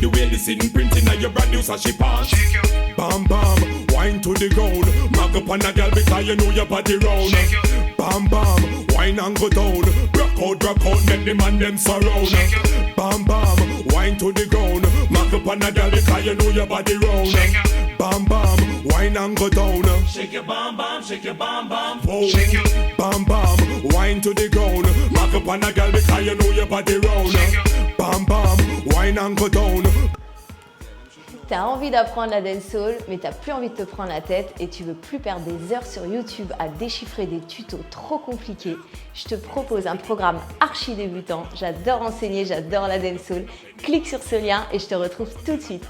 The way listen printing on your brand new sashi pants. Bam bam, wine to the ground. Mag up on a girl because you know your body round. Bam bam, wine and go down. Rock out, make the man them surround. Bam bam, wine to the ground. Mag up on a girl because you know your body round. Bam bam, wine and go down. Shake your bam bam, shake your bam bam. Whoa. Bam bam, wine to the ground. Mag up on a girl because you know your body round. Bam bam, wine and go down. T'as envie d'apprendre la dancehall, mais t'as plus envie de te prendre la tête et tu veux plus perdre des heures sur YouTube à déchiffrer des tutos trop compliqués. Je te propose un programme archi débutant. J'adore enseigner, j'adore la dancehall. Clique sur ce lien et je te retrouve tout de suite.